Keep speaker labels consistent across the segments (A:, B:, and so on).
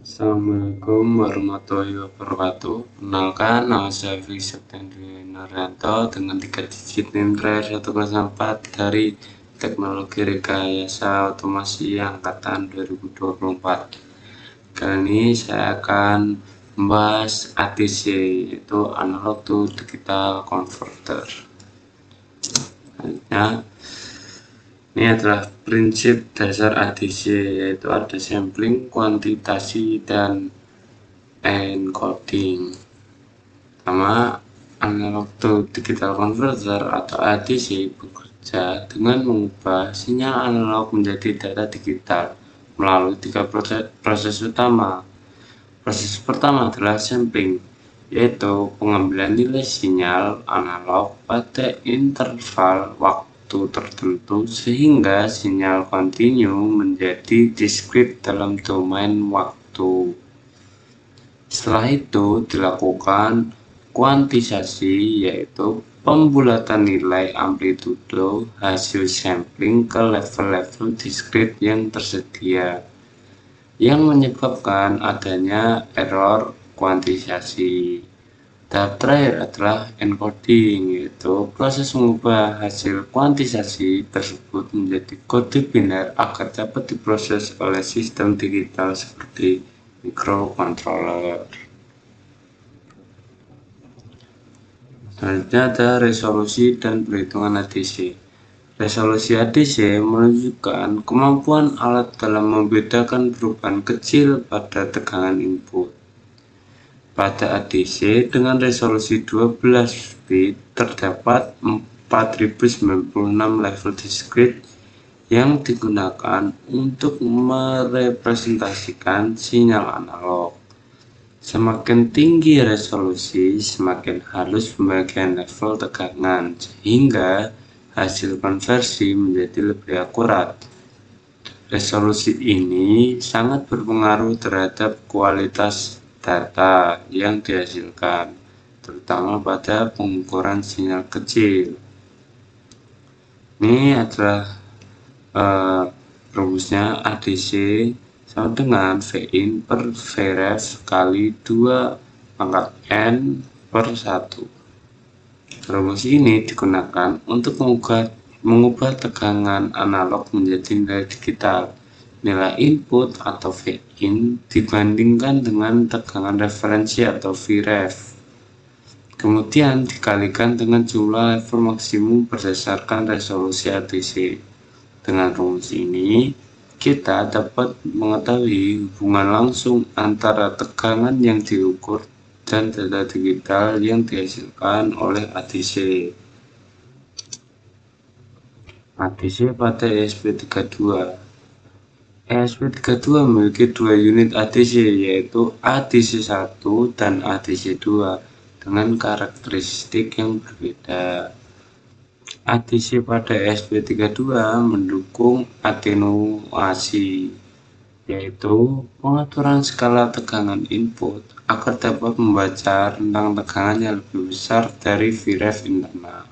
A: Assalamualaikum warahmatullahi wabarakatuh. Kenalkan, nama saya Fikri Septendri Nuryanto dengan 3 digit NIM terakhir 104 dari Teknologi Rekayasa Otomasi Angkatan 2024. Kali ini saya akan membahas ADC, yaitu Analog to Digital Converter. Ini adalah prinsip dasar ADC, yaitu ada sampling, kuantitasi, dan encoding. Pertama, analog to digital converter atau ADC bekerja dengan mengubah sinyal analog menjadi data digital melalui 3 proses utama. Proses pertama adalah sampling, yaitu pengambilan nilai sinyal analog pada interval waktu tertentu sehingga sinyal kontinu menjadi discrete dalam domain waktu. Setelah itu dilakukan kuantisasi, yaitu pembulatan nilai amplitudo hasil sampling ke level-level discrete yang tersedia, yang menyebabkan adanya error kuantisasi. Tahap terakhir adalah encoding, yaitu proses mengubah hasil kuantisasi tersebut menjadi kode biner agar dapat diproses oleh sistem digital seperti microcontroller. Selanjutnya ada resolusi dan perhitungan ADC. Resolusi ADC menunjukkan kemampuan alat dalam membedakan perubahan kecil pada tegangan input. Pada ADC dengan resolusi 12 bit terdapat 4096 level discrete yang digunakan untuk merepresentasikan sinyal analog. Semakin tinggi resolusi, semakin halus pembagian level tegangan, sehingga hasil konversi menjadi lebih akurat. Resolusi ini sangat berpengaruh terhadap kualitas data yang dihasilkan, terutama pada pengukuran sinyal kecil. Ini adalah rumusnya ADC sama dengan Vin per Vref kali 2 pangkat N per 1. Rumus ini digunakan untuk mengubah tegangan analog menjadi nilai digital. Nilai input atau Vin dibandingkan dengan tegangan referensi atau Vref. Kemudian dikalikan dengan jumlah level maksimum berdasarkan resolusi ADC. Dengan rumus ini, kita dapat mengetahui hubungan langsung antara tegangan yang diukur dan data digital yang dihasilkan oleh ADC. ADC pada ESP32. ESP32 memiliki 2 unit ADC, yaitu ADC1 dan ADC2 dengan karakteristik yang berbeda. ADC pada ESP32 mendukung atenuasi, yaitu pengaturan skala tegangan input agar dapat membaca rentang tegangan yang lebih besar dari Vref internal.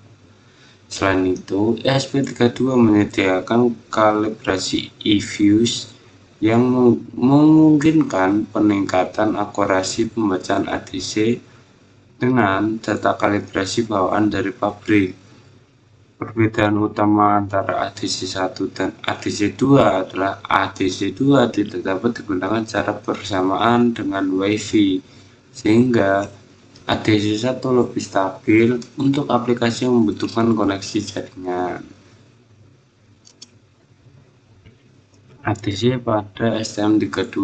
A: Selain itu, ESP32 menyediakan kalibrasi eFuse yang memungkinkan peningkatan akurasi pembacaan ADC dengan data kalibrasi bawaan dari pabrik. Perbedaan utama antara ADC1 dan ADC2 adalah ADC2 tidak dapat digunakan secara bersamaan dengan WiFi, sehingga ADC1 lebih stabil untuk aplikasi yang membutuhkan koneksi jaringan. ADC pada STM32.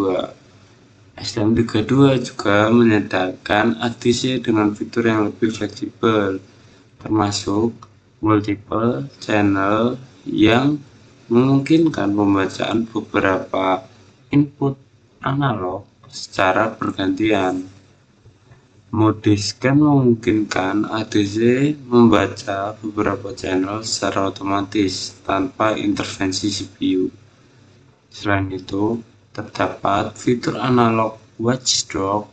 A: STM32 juga menyediakan ADC dengan fitur yang lebih fleksibel, termasuk multiple channel yang memungkinkan pembacaan beberapa input analog secara bergantian. Mode scan memungkinkan ADC membaca beberapa channel secara otomatis tanpa intervensi CPU. Selain itu, terdapat fitur analog watchdog,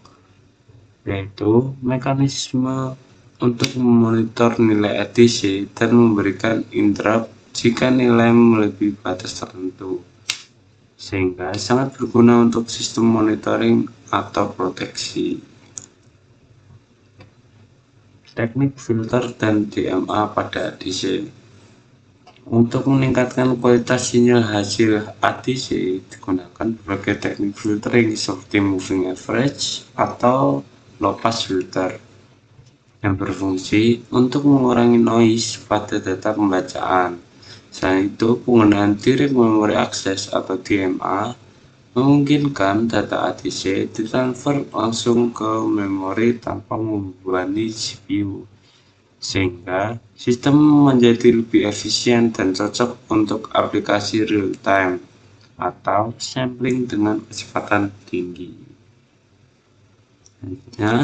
A: yaitu mekanisme untuk memonitor nilai ADC dan memberikan interrupt jika nilai melebihi batas tertentu. sehingga sangat berguna untuk sistem monitoring atau proteksi. Teknik filter dan DMA pada ADC. Untuk meningkatkan kualitas sinyal hasil ADC digunakan berbagai teknik filtering seperti moving average atau low pass filter yang berfungsi untuk mengurangi noise pada data pembacaan. Selain itu, penggunaan direct memory access atau DMA memungkinkan data ADC ditransfer langsung ke memori tanpa membebani CPU, sehingga sistem menjadi lebih efisien dan cocok untuk aplikasi real-time atau sampling dengan kecepatan tinggi. Selanjutnya,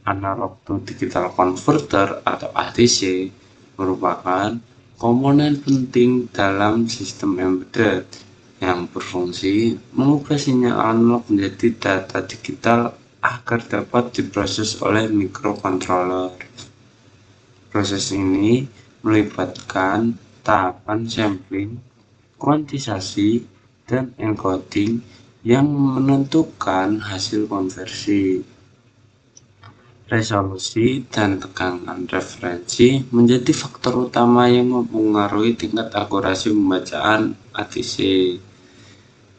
A: analog to digital converter atau ADC merupakan komponen penting dalam sistem embedded yang berfungsi mengubah sinyal analog menjadi data digital agar dapat diproses oleh microcontroller. Proses ini melibatkan tahapan sampling, kuantisasi, dan encoding yang menentukan hasil konversi. Resolusi dan tegangan referensi menjadi faktor utama yang mempengaruhi tingkat akurasi pembacaan ADC.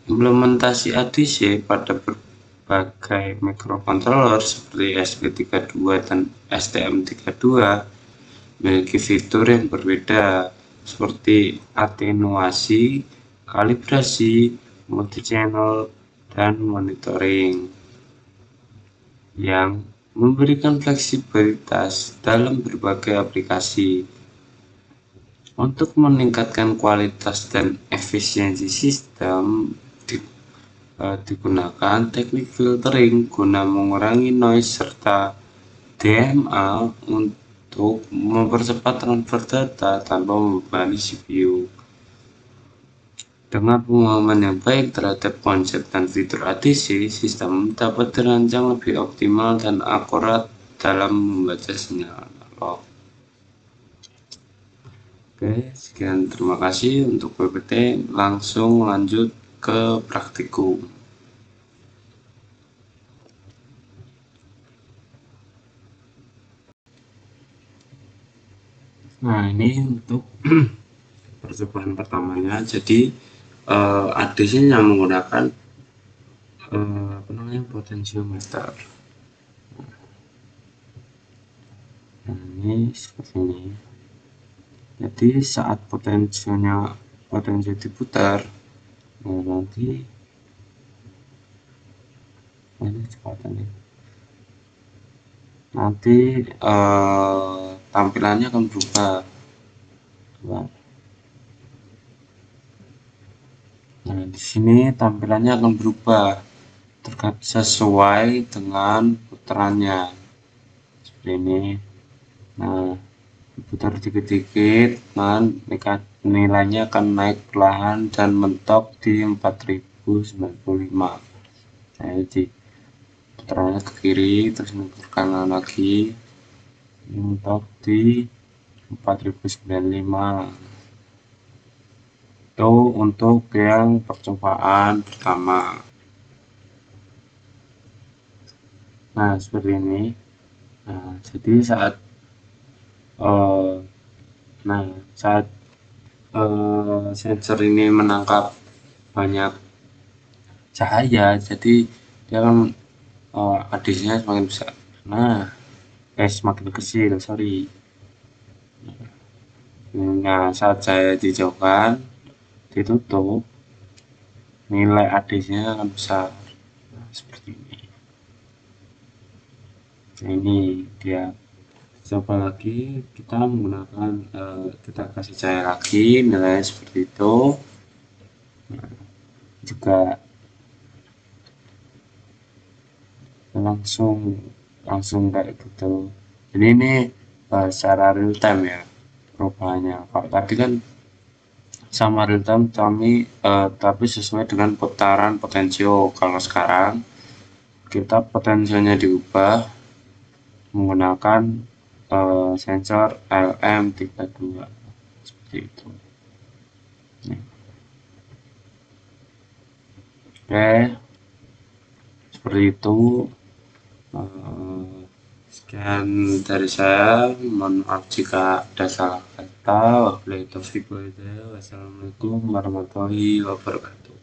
A: Implementasi ADC pada berbagai microcontroller seperti SB32 dan STM32 memiliki fitur yang berbeda seperti atenuasi, kalibrasi, multi-channel, dan monitoring yang memberikan fleksibilitas dalam berbagai aplikasi. Untuk meningkatkan kualitas dan efisiensi sistem digunakan teknik filtering guna mengurangi noise serta DMA untuk mempercepat transfer data tanpa membebani CPU. Dengan pemahaman yang baik terhadap konsep dan fitur ADC, sistem dapat dirancang lebih optimal dan akurat dalam membaca sinyal analog. Oke, sekian, terima kasih untuk PPT. Langsung lanjut ke praktikum. Nah, ini untuk percobaan pertamanya. Jadi ADC yang menggunakan potensiometer. Nah, ini seperti ini. Jadi saat potensi diputar, nah nanti ini kecepatannya. Nanti tampilannya akan berubah. Nah, di sini tampilannya akan berubah sesuai dengan putarannya. Seperti ini. Nah, diputar dikit-dikit, nilainya akan naik perlahan dan mentok di 4095. Nah, jadi putarannya ke kiri, terus ke kanan lagi, mentok di 4095. Itu untuk yang percobaan pertama. Nah, seperti ini. Nah, jadi saat sensor ini menangkap banyak cahaya, jadi dia akan ADC-nya semakin besar. Semakin kecil, sorry. Nah, saat saya dijauhkan, ditutup, nilai ADC-nya akan besar. Nah, seperti ini. Nah, ini dia. Coba lagi, kita menggunakan kita kasih cahaya lagi, nilainya seperti itu. Nah, juga langsung kayak gitu. Jadi ini secara real time ya perubahannya. Kalau tadi kan sama real time tapi sesuai dengan putaran potensio. Kalau sekarang kita potensionya diubah menggunakan sensor LM32 seperti itu. Oke, seperti itu. Eh, Sekian dari saya. Mohon maaf jika ada salah kata. Wabillahi taufiq wal hidayah. Wassalamualaikum warahmatullahi wabarakatuh.